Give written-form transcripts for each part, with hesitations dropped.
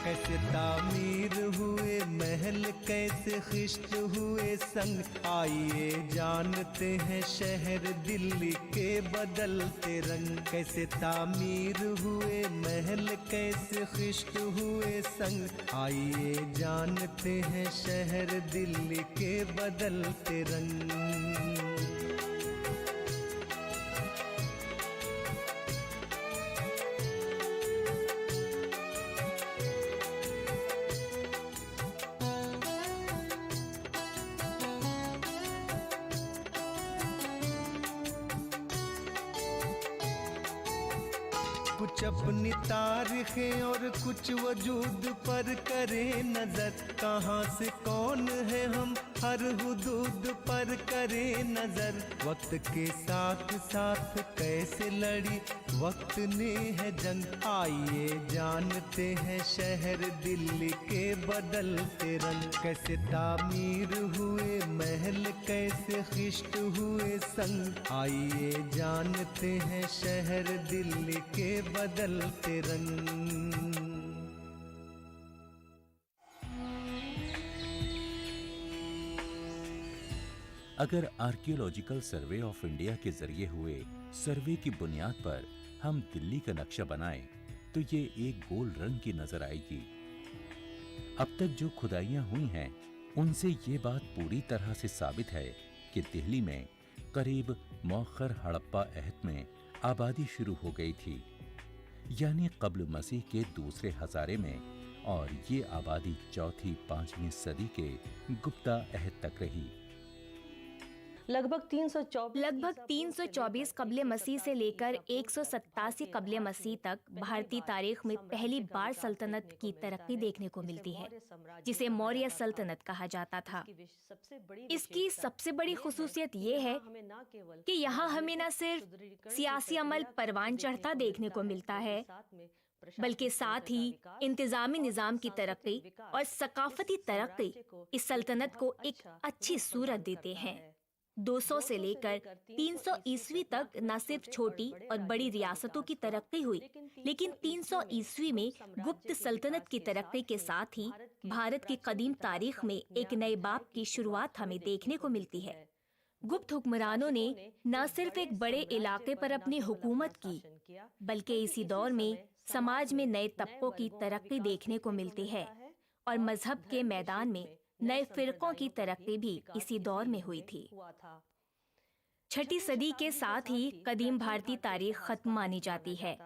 कैसे तामीर हुए महल, कैसे खिश्त हुए संग, आइए जानते हैं शहर दिल्ली के बदलते रंग। कैसे तामीर हुए महल, कैसे खिश्त हुए संग, आइए जानते हैं शहर दिल्ली के बदलते रंग। कुछ अपनी तारीखें और कुछ वजूद पर करे नजर, कहाँ से कौन है हम हर हुदूद पर करे नजर। वक्त के साथ साथ कैसे लड़ी वक्त ने है जंग, आइए जानते हैं शहर दिल्ली के बदलते रंग। कैसे तामीर हुए महल, कैसे खिश्त हुए संग, आइए जानते हैं शहर दिल्ली के बदलते रंग। अगर आर्कियोलॉजिकल सर्वे ऑफ इंडिया के जरिए हुए सर्वे की बुनियाद पर हम दिल्ली का नक्शा बनाएं, तो ये एक गोल रंग की नजर आएगी। अब तक जो खुदाइयां हुई हैं, उनसे ये बात पूरी तरह से साबित है कि दिल्ली में करीब मौखर हड़प्पा अहद में आबादी शुरू हो गई थी, यानी कब्ल मसीह के दूसरे हजारे में, और ये आबादी चौथी 5वीं सदी के गुप्ता अहद तक रही। लगभग 324 कब्ले मसीह से लेकर 187 कब्ले मसीह तक भारतीय तारीख में पहली बार सल्तनत की तरक्की देखने को मिलती है, जिसे मौर्य सल्तनत कहा जाता था। इसकी सबसे बड़ी खुसूसियत ये है कि यहाँ हमें न सिर्फ सियासी अमल परवान चढ़ता देखने को मिलता है, बल्कि साथ ही इंतजामी निजाम की तरक्की और सकाफती तरक्की इस सल्तनत को एक अच्छी सूरत देते हैं। 200 से लेकर 300 ईस्वी तक न सिर्फ छोटी और बड़ी रियासतों की तरक्की हुई, लेकिन 300 ईस्वी में गुप्त सल्तनत की तरक्की के साथ ही भारत की कदीम तारीख में एक नए बाब की शुरुआत हमें देखने को मिलती है। गुप्त हुक्मरानों ने न सिर्फ एक बड़े इलाके पर अपनी हुकूमत की, बल्कि इसी दौर में समाज में नए तबकों की तरक्की देखने को मिलती है, और मजहब के मैदान में नए फिरकों की तरक्की भी इसी दौर में हुई थी। 6ठी सदी के साथ ही कदीम भारतीय तारीख खत्म मानी जाती है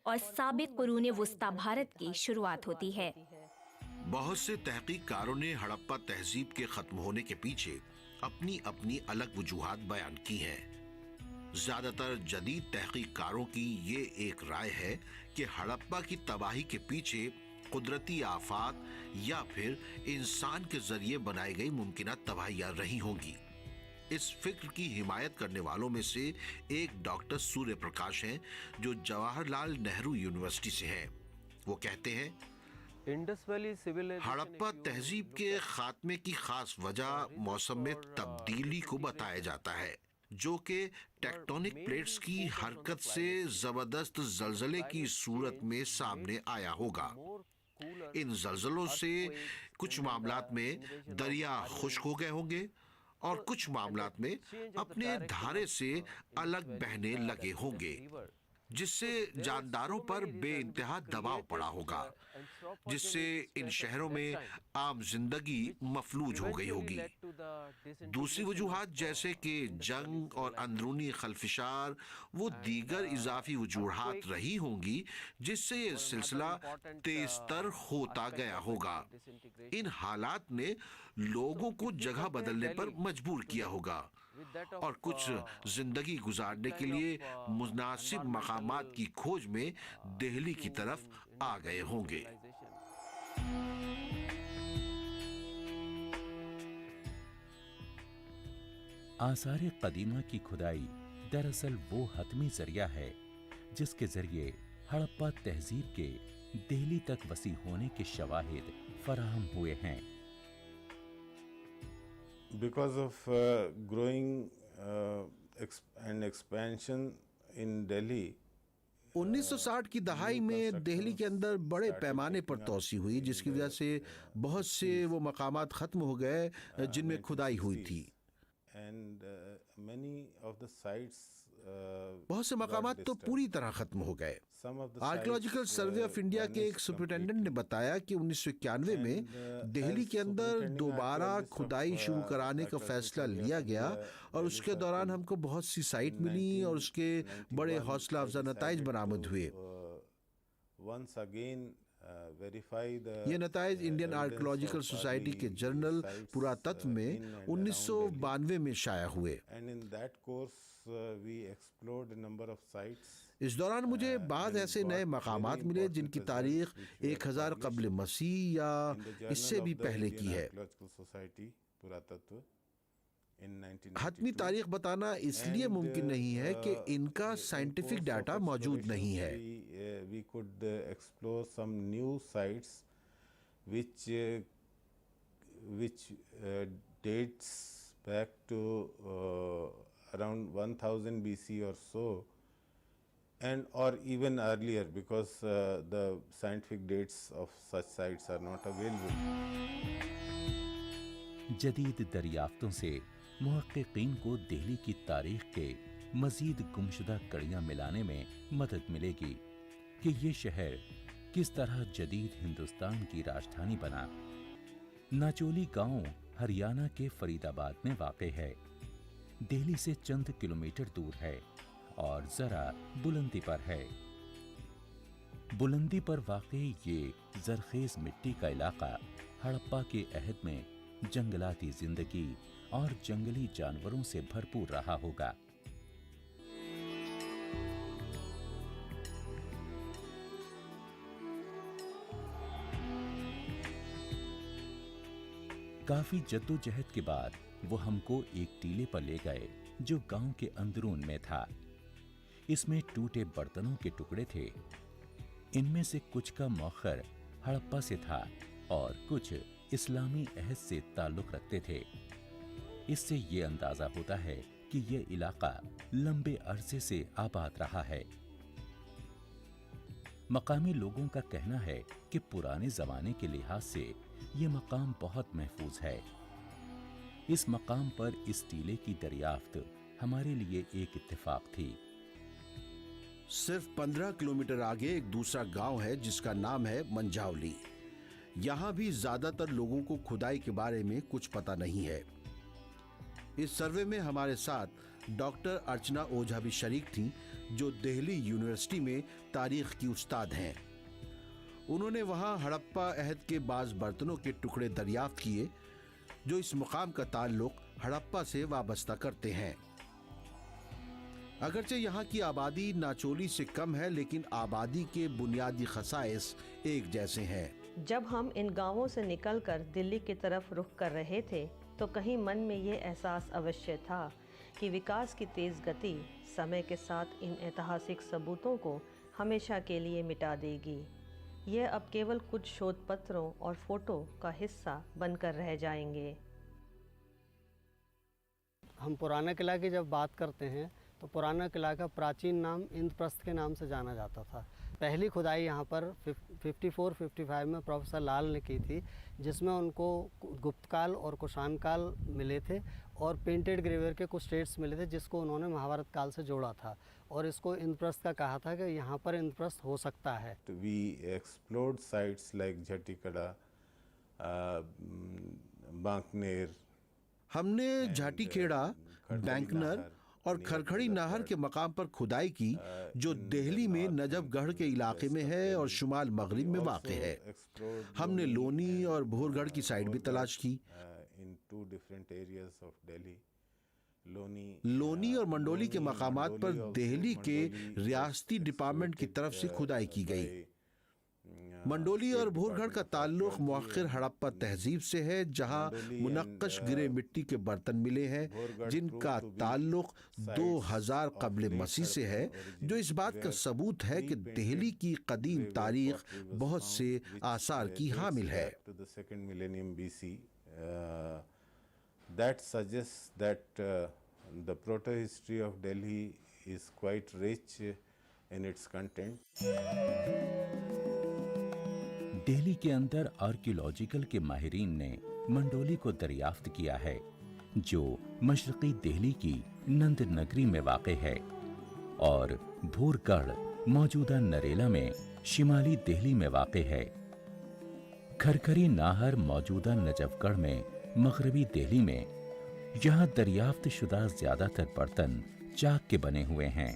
और साबिक कुरूने वुस्ता भारत की शुरुआत होती है। बहुत से तहकीककारों ने हड़प्पा तहजीब के खत्म होने के पीछे अपनी अपनी अलग वजूहात बयान की हैं। ज्यादातर जदीद तहकीककारों की ये एक राय है कि हड़प्पा की तबाही के पीछे कुदरती आफात या फिर इंसान के जरिए बनाई गई मुमकिन तबाहियां रही होंगी। इस फिक्र की हिमायत करने वालों में से एक डॉक्टर सूर्य प्रकाश हैं, जो जवाहरलाल नेहरू यूनिवर्सिटी से हैं। वो कहते हैं, हड़प्पा तहजीब के खात्मे की खास वजह मौसम में तब्दीली को बताया जाता है, जो कि टेक्टोनिक प्लेट्स की हरकत से जबरदस्त जलजले की सूरत में सामने आया होगा। इन जलजलों से कुछ मामलात में दरिया खुश्क हो गए होंगे और कुछ मामलात में अपने धारे से अलग बहने लगे होंगे, जिससे जानदारों पर बेइंतहा दबाव पड़ा होगा, जिससे इन शहरों में आम जिंदगी मफलूज हो गई होगी। दूसरी वजूहात जैसे कि जंग और अंदरूनी खलफिशार वो दीगर इजाफी वजूहात रही होंगी, जिससे ये सिलसिला तेजतर होता गया होगा। इन हालात ने लोगों को जगह बदलने पर मजबूर किया होगा और कुछ जिंदगी गुजारने के लिए मुनासिब मकामात की खोज में दिल्ली की तरफ आ गए होंगे। आसारे कदीमा की खुदाई दरअसल वो हतमी जरिया है जिसके जरिए हड़प्पा तहजीब के दिल्ली तक वसी होने के शवाहिद फराहम हुए हैं। Because of growing and expansion in Delhi, 1960 की दहाई में दिल्ली के अंदर बड़े पैमाने पर तोसी हुई, जिसकी वजह से बहुत से वो मकामात ख़त्म हो गए जिनमें खुदाई हुई थी। बहुत से मकामात तो पूरी तरह ख़त्म हो गए। आर्कियोलॉजिकल सर्वे ऑफ इंडिया के एक सुपरिटेंडेंट ने बताया कि 1991 में दिल्ली के अंदर दोबारा खुदाई शुरू कराने का फैसला लिया गया और उसके दौरान हमको बहुत सी साइट मिली और उसके बड़े हौसला अफजा नताइज बरामद हुए। ये नताइज इंडियन आर्कियोलॉजिकल सोसाइटी के जर्नल पुरातत्व में 1992 में शाया हुए। इस दौरान मुझे बाद ऐसे नए मकामात मिले जिनकी तारीख 1000 कब्ल मसीह या इससे भी पहले की है। हतमी तारीख बताना इसलिए मुमकिन नहीं है कि इनका साइंटिफिक डाटा मौजूद नहीं है। We could explore some new sites which dates back to around 1000 BC or so, and or even earlier, because the scientific dates of such sites are not available. जदीद दरियाफ्तों से मुहक्किकीन को दिल्ली की तारीख के मजीद गुमशुदा कड़ियाँ मिलाने में मदद मिलेगी कि ये शहर किस तरह जदीद हिंदुस्तान की राजधानी बना। नाचोली गांव हरियाणा के फरीदाबाद में वाक़े है, दिल्ली से चंद किलोमीटर दूर है और जरा बुलंदी पर है। बुलंदी पर वाक़े ये जरखेज मिट्टी का इलाका हड़प्पा के अहद में जंगलाती जिंदगी और जंगली जानवरों से भरपूर रहा होगा। काफी जद्दोजहद के बाद वो हमको एक टीले पर ले गए जो गांव के अंदरून में था। इसमें टूटे बर्तनों के टुकड़े थे। इनमें से कुछ का मौखर हड़प्पा से था और कुछ इस्लामी अहद से ताल्लुक रखते थे। इससे ये अंदाजा होता है कि यह इलाका लंबे अरसे से आबाद रहा है। मकामी लोगों का कहना है कि पुराने जमाने के लिहाज से ये मकाम बहुत महफूज है। इस मकाम पर इस टीले की दरियाफ्त हमारे लिए एक इत्तेफाक थी। सिर्फ 15 किलोमीटर आगे एक दूसरा गांव है जिसका नाम है मंझावली। यहाँ भी ज्यादातर लोगों को खुदाई के बारे में कुछ पता नहीं है। इस सर्वे में हमारे साथ डॉक्टर अर्चना ओझा भी शरीक थीं, जो दिल्ली यूनिवर्सिटी में तारीख की उस्ताद हैं। उन्होंने वहाँ हड़प्पा अहद के बाज बर्तनों के टुकड़े दरियाफ्त किए जो इस मुकाम का ताल्लुक हड़प्पा से वाबस्ता करते हैं। अगरचे यहाँ की आबादी नाचोली से कम है, लेकिन आबादी के बुनियादी खसाइस एक जैसे हैं। जब हम इन गांवों से निकलकर दिल्ली की तरफ रुख कर रहे थे तो कहीं मन में ये एहसास अवश्य था कि विकास की तेज़ गति समय के साथ इन ऐतिहासिक सबूतों को हमेशा के लिए मिटा देगी। यह अब केवल कुछ शोध पत्रों और फोटो का हिस्सा बनकर रह जाएंगे। हम पुराना किला की जब बात करते हैं तो पुराना किला का प्राचीन नाम इंद्रप्रस्थ के नाम से जाना जाता था। पहली खुदाई यहाँ पर 54-55 में प्रोफेसर लाल ने की थी, जिसमें उनको गुप्तकाल और कुषाण काल मिले थे और पेंटेड ग्रेवियर के कुछ स्टेट्स मिले थे जिसको उन्होंने महाभारत काल से जोड़ा था और इसको इंद्रप्रस्थ का कहा था कि यहाँ पर इंद्रप्रस्थ हो सकता है। We explored sites like Jhatikada, Bankner. हमने झाटीखेड़ा, बैंकनर और खरखड़ी नहर के मकाम पर खुदाई की जो दिल्ली में नजफगढ़ के इलाके में है और शुमाल मगरिब में वाक़ है। हमने लोनी और भोरगढ़ की साइड भी तलाश की। लोनी और मंडोली के मकामात पर दिल्ली के रियासती डिपार्टमेंट की तरफ से खुदाई की गई। मंडोली और भोरगढ़ का ताल्लुक मुअख्खर हड़प्पा तहजीब से है, जहां मुनक्कश गिरे मिट्टी के बर्तन मिले हैं जिनका ताल्लुक 2000 कब्ल मसीह से है, जो इस बात का सबूत है कि दिल्ली की कदीम तारीख बहुत से आसार की हामिल है। That suggests that the proto-history of Delhi is quite rich in its content. Delhi के अंदर आर्कियोलॉजिकल के माहिरीन ने मंडोली को दरियाफ्त किया है, जो मशरकी दिल्ली की नंद नगरी में वाक़ है, और भूरगढ़ मौजूदा नरेला में शिमाली दिल्ली में वाक़ है। खरखरी नाहर मौजूदा नजफगढ़ में मगरबी दिल्ली में। यहाँ दरियाफ्त शुदा ज्यादातर बर्तन चाक के बने हुए हैं।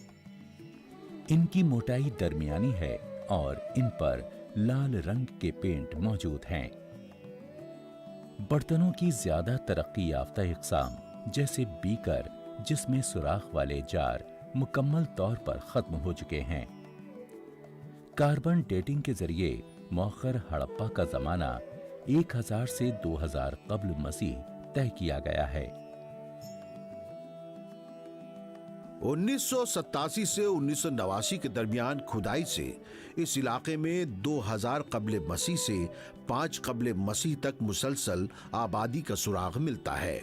इनकी मोटाई दरमियानी है और इन पर लाल रंग के पेंट मौजूद हैं। बर्तनों की ज्यादा तरक्की याफ्ता इक़साम जैसे बीकर, जिसमें सुराख वाले जार, मुकम्मल तौर पर खत्म हो चुके हैं। कार्बन डेटिंग के जरिए मौखर हड़प्पा का जमाना 1000 से 2000 कब्ल मसीह तय किया गया है। 1987 से 1989 के दरमियान खुदाई से इस इलाके में 2000 कब्ल मसीह से 5 कब्ल मसीह तक मुसलसल आबादी का सुराग मिलता है।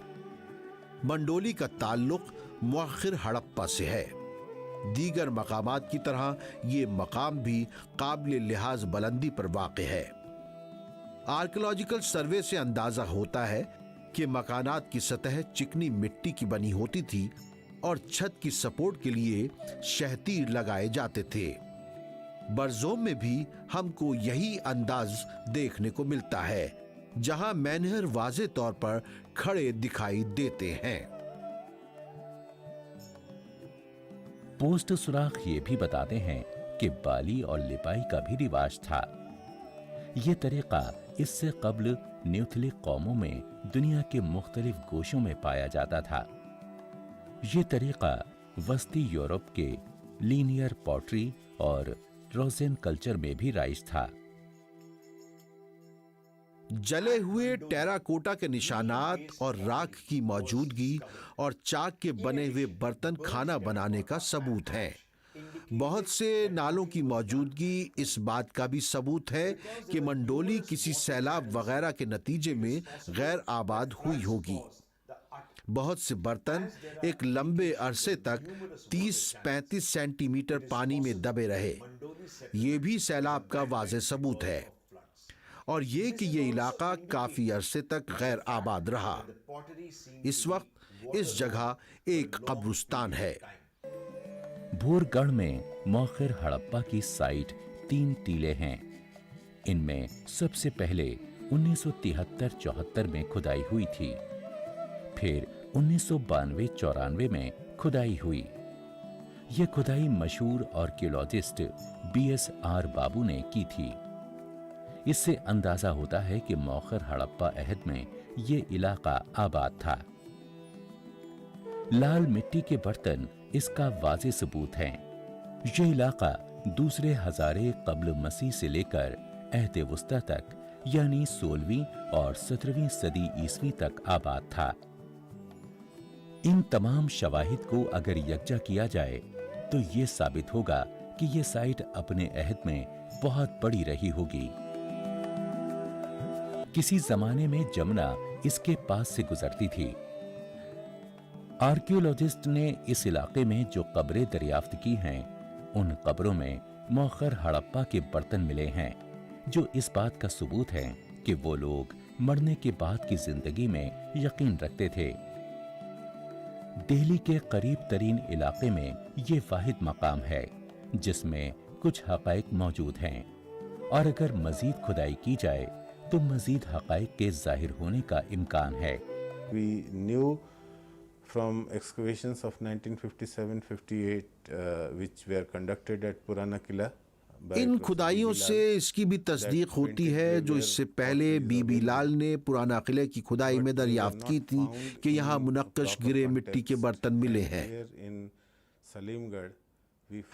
मंडोली का ताल्लुक मुअख्खिर हड़प्पा से है। दीगर मकामात की तरह ये मकाम भी काबिल लिहाज बुलंदी पर वाक़ है। आर्कियोलॉजिकल सर्वे से अंदाजा होता है कि मकानात की सतह चिकनी मिट्टी की बनी होती थी और छत की सपोर्ट के लिए शहतीर लगाए जाते थे। बरजोम में भी हमको यही अंदाज देखने को मिलता है, जहां मैनहर वाज़े तौर पर खड़े दिखाई देते हैं। पोस्ट सुराख ये भी बताते हैं कि बाली और लिपाई का भी रिवाज था। ये तरीका इससे कब्ल न्यूथलिक कौमों में दुनिया के मुख्तलिफ गोशों में पाया जाता था। ये तरीका वस्ती यूरोप के लीनियर पॉटरी और रोज़ेन कल्चर में भी राइज था। जले हुए टेराकोटा के निशानात और राख की मौजूदगी और चाक के बने हुए बर्तन खाना बनाने का सबूत है। बहुत से नालों की मौजूदगी इस बात का भी सबूत है कि मंडोली किसी सैलाब वगैरह के नतीजे में गैर आबाद हुई होगी। बहुत से बर्तन एक लंबे अरसे तक 30-35 सेंटीमीटर पानी में दबे रहे। ये भी सैलाब का वाज़े सबूत है, और ये कि ये इलाका काफी अरसे तक गैर आबाद रहा। इस वक्त इस जगह एक कब्रिस्तान है। भूरगढ़ में मौखिर हड़प्पा की साइट 3 टीले हैं। इनमें सबसे पहले 1973-74 में खुदाई हुई थी। फिर 1992-94 में खुदाई हुई। यह खुदाई मशहूर आर्कियोलॉजिस्ट BSR बाबू ने की थी। इससे अंदाजा होता है कि मौखर हड़प्पा अहद में ये इलाका आबाद था। लाल मिट्टी के बर्तन इसका वाज़े सबूत हैं। ये इलाका दूसरे हज़ारे कब्ल मसीह से लेकर अहद वुस्ता तक, यानी 16वीं और 17वीं सदी ईसवी तक आबाद था। इन तमाम शवाहिद को अगर यकजा किया जाए तो ये साबित होगा कि ये साइट अपने अहद में बहुत बड़ी रही होगी। किसी जमाने में जमुना इसके पास से गुजरती थी। आर्कियोलॉजिस्ट ने इस इलाके में जो कब्रें दरियाफ्त की हैं, उन कब्रों में मौखर हड़प्पा के बर्तन मिले हैं, जो इस बात का सबूत है कि वो लोग मरने के बाद की जिंदगी में यकीन रखते थे। दिल्ली के करीब तरीन इलाके में ये वाहिद मकाम है जिसमें कुछ हक़ाइक़ मौजूद हैं, और अगर मजीद खुदाई की जाए तो मजीद हक़ाइक़ के जाहिर होने का इम्कान है। We knew from excavations of 1957-58 which were conducted at Purana Kila. इन खुदाइयों से इसकी भी तस्दीक होती है जो इससे पहले बीबी लाल ने पुराना किले की खुदाई में दरियाफ्त की थी कि यहाँ मुनक्कश गिरे मिट्टी के बर्तन मिले हैं।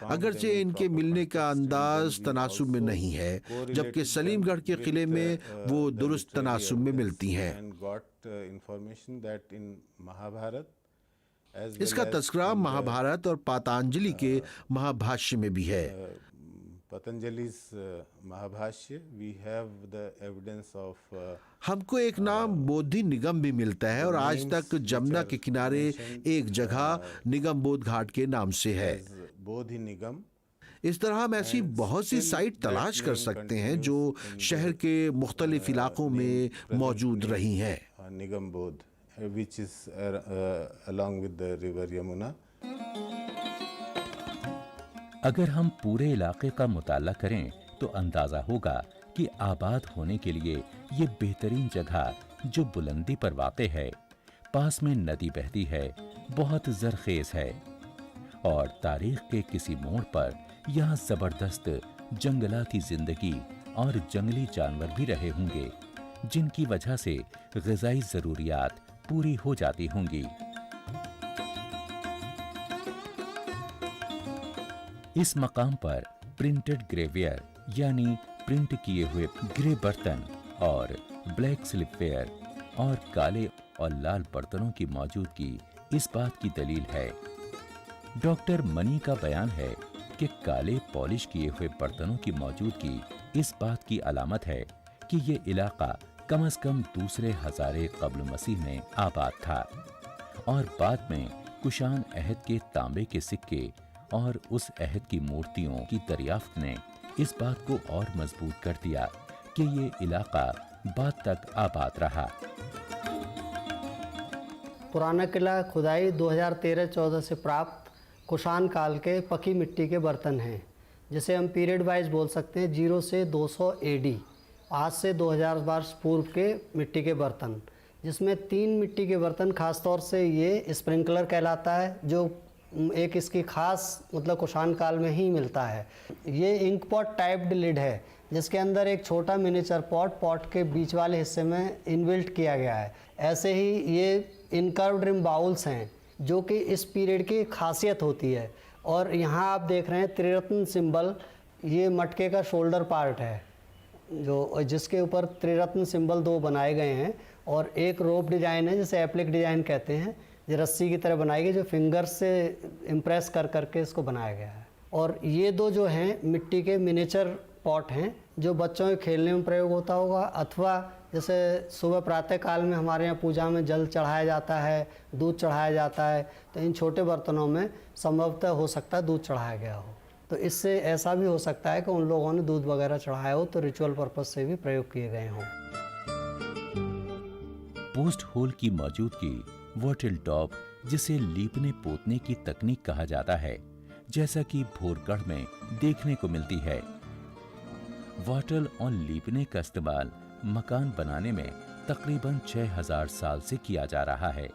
अगरचे इनके मिलने का अंदाज तनासुब में नहीं है, जबकि सलीमगढ़ के किले में वो दुरुस्त तनासुब में मिलती हैं। इसका तस्करा महाभारत और पातंजलि के महाभाष्य में भी है। Patanjali's Mahabhashya, we have the evidence of हमको एक नाम बोधि निगम भी मिलता है, और आज तक जमुना के किनारे एक जगह निगम बोध घाट के नाम से है। बोधि निगम। इस तरह हम ऐसी बहुत सी साइट तलाश कर सकते हैं जो शहर के मुख्तलिफ इलाकों में मौजूद रही हैं। Nigam Bodh, which is along with the river Yamuna. अगर हम पूरे इलाके का मुताला करें तो अंदाजा होगा कि आबाद होने के लिए ये बेहतरीन जगह जो बुलंदी पर वाक़े है, पास में नदी बहती है, बहुत ज़रखेज़ है और तारीख के किसी मोड़ पर यहाँ ज़बरदस्त जंगलाती ज़िंदगी और जंगली जानवर भी रहे होंगे, जिनकी वजह से ग़िज़ाई ज़रूरियात पूरी हो जाती होंगी। इस मकाम पर प्रिंटेड ग्रेवियर यानी प्रिंट किए हुए ग्रे बर्तन और ब्लैक स्लिपवेयर और काले और लाल बर्तनों की मौजूदगी इस बात की दलील है। डॉक्टर मनी का बयान है कि काले पॉलिश किए हुए बर्तनों की मौजूदगी इस बात की अलामत है कि ये इलाका कम से कम दूसरे हज़ारे क़ब्ल मसीह में आबाद था और बाद में कुशान अहद के तांबे के सिक्के और उस अहद की मूर्तियों की दरियाफ्त ने इस बात को और मजबूत कर दिया कि ये इलाका बाद तक आबाद रहा। पुराना किला खुदाई 2013-14 से प्राप्त कुशान काल के पकी मिट्टी के बर्तन हैं, जिसे हम पीरियड वाइज बोल सकते हैं 0 से 200 AD, आज से 2000 वर्ष पूर्व के मिट्टी के बर्तन, जिसमें 3 मिट्टी के बर्तन खास तौर से ये स्प्रिंकलर कहलाता है, जो एक इसकी खास मतलब कुशान काल में ही मिलता है। ये इंक पॉट टाइप्ड लिड है, जिसके अंदर एक छोटा मिनिएचर पॉट के बीच वाले हिस्से में इनबिल्ट किया गया है। ऐसे ही ये इनकर्व्ड रिम बाउल्स हैं, जो कि इस पीरियड की खासियत होती है। और यहाँ आप देख रहे हैं त्रिरत्न सिंबल, ये मटके का शोल्डर पार्ट है जो जिसके ऊपर त्रिरत्न सिंबल 2 बनाए गए हैं, और एक रोप डिजाइन है जिसे एप्लिक डिजाइन कहते हैं, जो रस्सी की तरह बनाई गई, जो फिंगर से इम्प्रेस कर करके इसको बनाया गया है। और ये 2 जो हैं मिट्टी के मिनिएचर पॉट हैं, जो बच्चों के खेलने में प्रयोग होता होगा, अथवा जैसे सुबह प्रातः काल में हमारे यहाँ पूजा में जल चढ़ाया जाता है, दूध चढ़ाया जाता है, तो इन छोटे बर्तनों में संभवतः हो सकता है दूध चढ़ाया गया हो। तो इससे ऐसा भी हो सकता है कि उन लोगों ने दूध वगैरह चढ़ाया हो, तो रिचुअल पर्पज से भी प्रयोग किए गए हों। पोस्ट होल की मौजूदगी वॉटल टॉप, जिसे लीपने पोतने की तकनीक कहा जाता है, जैसा कि भोरगढ़ में देखने को मिलती है। वॉटल और लीपने का इस्तेमाल मकान बनाने में तकरीबन 6000 साल से किया जा रहा है।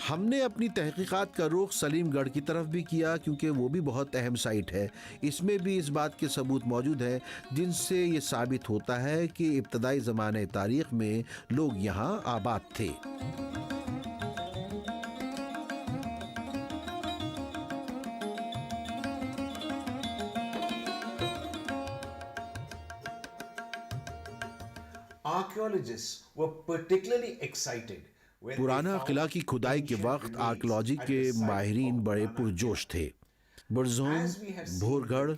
हमने अपनी तहकीकात का रुख सलीमगढ़ की तरफ भी किया, क्योंकि वो भी बहुत अहम साइट है। इसमें भी इस बात के सबूत मौजूद हैं जिनसे ये साबित होता है कि इब्तदाई ज़माने तारीख़ में लोग यहाँ आबाद थे। Archaeologists were particularly excited पुराना किला की खुदाई के वक्त आर्कियोलॉजी के माहिरीन बड़े पुरजोश थे। बुरज़ोन, भोरगढ़,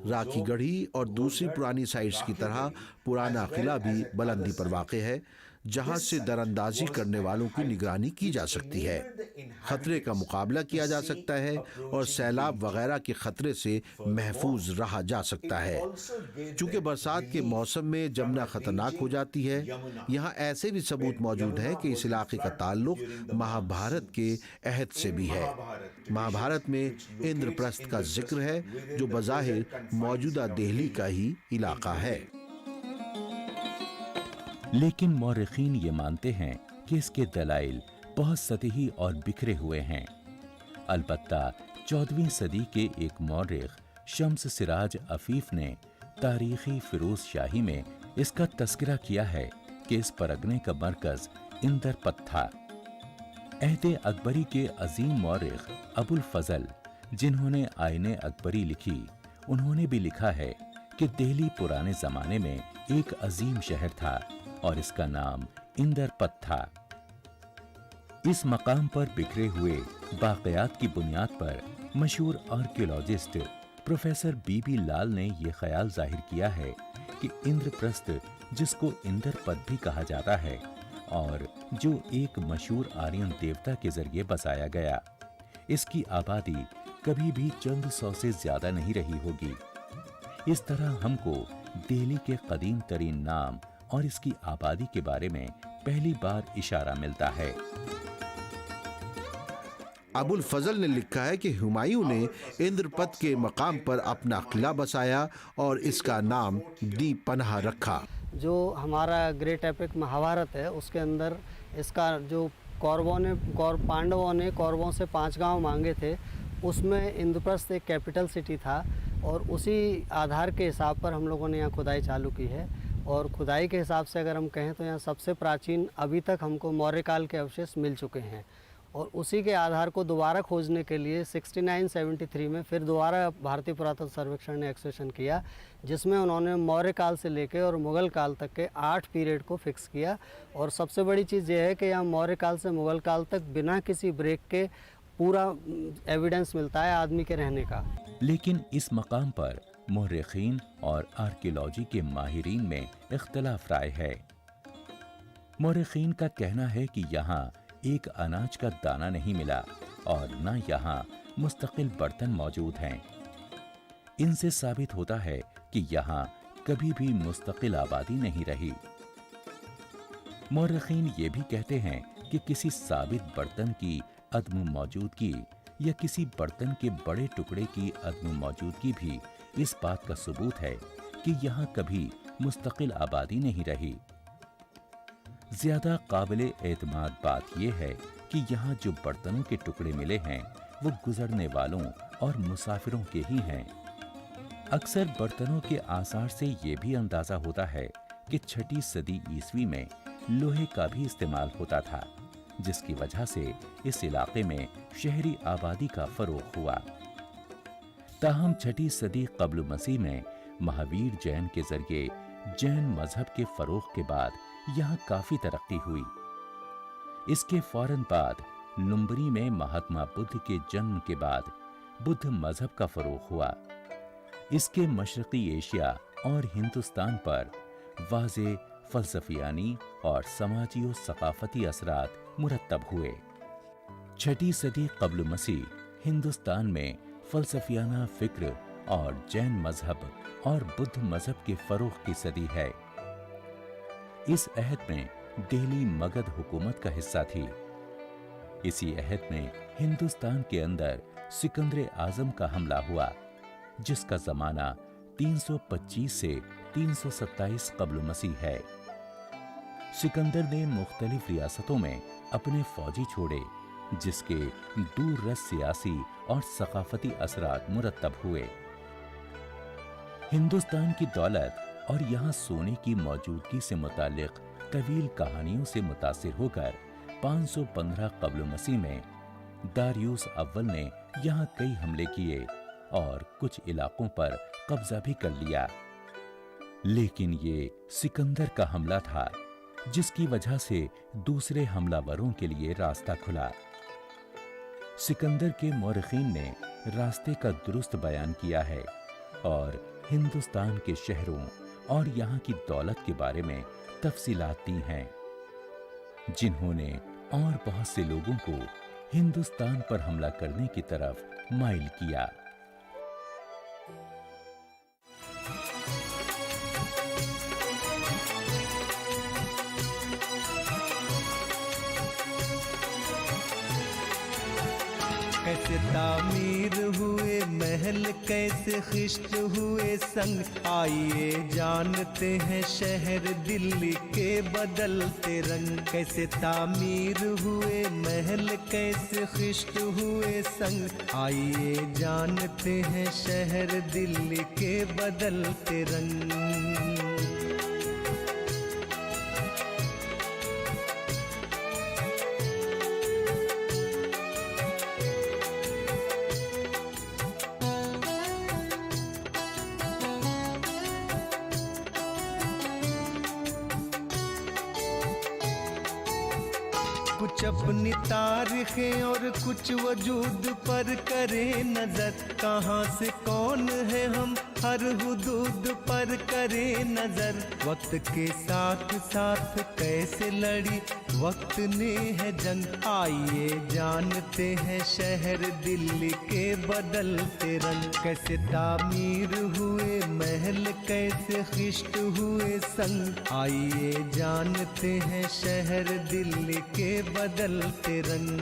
राखी गढ़ी और दूसरी पुरानी साइट्स की तरह पुराना किला भी बुलंदी पर वाक़े है, जहां से दरअंदाजी करने वालों की निगरानी की जा सकती है, खतरे का मुकाबला किया जा सकता है और सैलाब वगैरह के खतरे से महफूज रहा जा सकता है। चूँकि बरसात के मौसम में जमुना खतरनाक हो जाती है, यहाँ ऐसे भी सबूत मौजूद हैं कि इस इलाके का ताल्लुक महाभारत के अहद से भी है। महाभारत में इंद्रप्रस्थ का जिक्र है, जो बज़ाहिर मौजूदा दिल्ली का ही इलाका है। लेकिन मौरखीन ये मानते हैं कि इसके दलाइल बहुत सतही और बिखरे हुए हैं। अलबत्ता 14वीं सदी के एक मौरख शम्स सिराज अफीफ ने तारीखी फिरोज शाही में इसका तस्करा किया है कि इस परगने का मरकज इंदरपत था। अहद अकबरी के अजीम मौरख अबुल फजल, जिन्होंने आईने अकबरी लिखी, उन्होंने भी लिखा है कि दिल्ली पुराने जमाने में एक अजीम शहर था और इसका नाम इंदरपत था। इस मकाम पर बिखरे हुए वाक़यात की बुनियाद पर मशहूर आर्कियोलॉजिस्ट प्रोफेसर बीबी लाल ने यह ख्याल जाहिर किया है कि इंद्रप्रस्थ, जिसको इंदरपत भी कहा जाता है और जो एक मशहूर आर्यन देवता के जरिए बसाया गया, इसकी आबादी कभी भी चंद सौ से ज्यादा नहीं रही होगी। इस तरह हमको दिल्ली के कदीम तरीन नाम और इसकी आबादी के बारे में पहली बार इशारा मिलता है। अबुल फजल ने लिखा है कि हुमायूं ने इंद्रपत के मकाम पर अपना किला बसाया और इसका नाम दीपनाह रखा। जो हमारा ग्रेट एपिक महाभारत है उसके अंदर इसका जो पांडवों ने कौरवों से 5 गांव मांगे थे, उसमें इंद्रप्रस्थ एक कैपिटल सिटी था और उसी आधार के हिसाब पर हम लोगों ने यहाँ खुदाई चालू की है। और खुदाई के हिसाब से अगर हम कहें तो यहाँ सबसे प्राचीन अभी तक हमको मौर्य काल के अवशेष मिल चुके हैं और उसी के आधार को दोबारा खोजने के लिए 6973 में फिर दोबारा भारतीय पुरातत्व सर्वेक्षण ने एक्सटेंशन किया, जिसमें उन्होंने मौर्य काल से लेकर और मुग़ल काल तक के 8 पीरियड को फिक्स किया। और सबसे बड़ी चीज़ ये है कि यहाँ मौर्य काल से मुग़ल काल तक बिना किसी ब्रेक के पूरा एविडेंस मिलता है आदमी के रहने का। लेकिन इस मकाम पर मुर्रिखीन और आर्कियोलॉजी के माहिरीन में इख्तलाफ राय है। मुर्रिखीन का कहना है कि यहाँ एक अनाज का दाना नहीं मिला और न यहाँ मुस्तकिल बर्तन मौजूद हैं। इनसे साबित होता है कि यहाँ कभी भी मुस्तकिल आबादी नहीं रही। मुर्रिखीन ये भी कहते हैं कि किसी साबित बर्तन की अदम मौजूदगी या किसी बर्तन के बड़े टुकड़े की अदम मौजूदगी भी इस बात का सबूत है कि यहाँ कभी मुस्तकिल आबादी नहीं रही। ज्यादा काबिले एतमाद बात यह है कि यहाँ जो बर्तनों के टुकड़े मिले हैं वो गुजरने वालों और मुसाफिरों के ही हैं। अक्सर बर्तनों के आसार से ये भी अंदाजा होता है कि 6ठी सदी ईस्वी में लोहे का भी इस्तेमाल होता था, जिसकी वजह से इस इलाके में शहरी आबादी का फरोग हुआ। ताहम 6ठी सदी कब्ल मसीह में महावीर जैन के जरिए जैन मजहब के फरोग के बाद यहाँ काफी तरक्की हुई। इसके फौरन बाद लुम्बनी में महात्मा बुद्ध के जन्म के बाद बुद्ध मजहब का फरोग हुआ। इसके मशरकी एशिया और हिंदुस्तान पर वाज़े फलसफियानी और समाजी और सकाफती असरात मुरत्तब हुए। 6ठी सदी कब्ल मसीह हिंदुस्तान में फलसफियाना फिक्र और जैन मजहब और बुद्ध मजहब के फरोग की सदी है। इस अहद में दिल्ली मगध हुकूमत का हिस्सा थी। इसी अहद में हिंदुस्तान के अंदर सिकंदर आजम का हमला हुआ, जिसका जमाना 325 से 327 कब्ल मसीह है। सिकंदर ने मुख्तलिफ रियासतों में अपने फौजी छोड़े, जिसके दूर रस सियासी और सकाफती असरात मुरत्तब हुए। हिंदुस्तान की दौलत और यहाँ सोने की मौजूदगी से मुतालिक तवील कहानियों से मुतासिर होकर 515 कब्ल मसीह में दारियुस अव्वल ने यहाँ कई हमले किए और कुछ इलाकों पर कब्जा भी कर लिया। लेकिन ये सिकंदर का हमला था, जिसकी वजह से दूसरे हमलावरों के लिए रास्ता खुला। सिकंदर के मौरखीन ने रास्ते का दुरुस्त बयान किया है और हिंदुस्तान के शहरों और यहाँ की दौलत के बारे में तफसीलात दी हैं, जिन्होंने और बहुत से लोगों को हिंदुस्तान पर हमला करने की तरफ माइल किया। कैसे तामीर हुए महल, कैसे खिश्त हुए संग, आइए जानते हैं शहर दिल्ली के बदलते रंग। कैसे तामीर हुए महल, कैसे खिश्त हुए संग, आइए जानते हैं शहर दिल्ली के बदलते रंग। कुछ अपनी तारीखें और कुछ वजूद पर करे नजर, कहाँ से कौन है हम हर हुदूद पर करे नजर। वक्त के साथ साथ कैसे लड़ी वक्त ने है जंग, आइए जानते हैं शहर दिल्ली के बदलते रंग। कैसे तामीर हुए महल, कैसे खिश्त हुए संग, आइए जानते हैं शहर दिल्ली के बदलते रंग।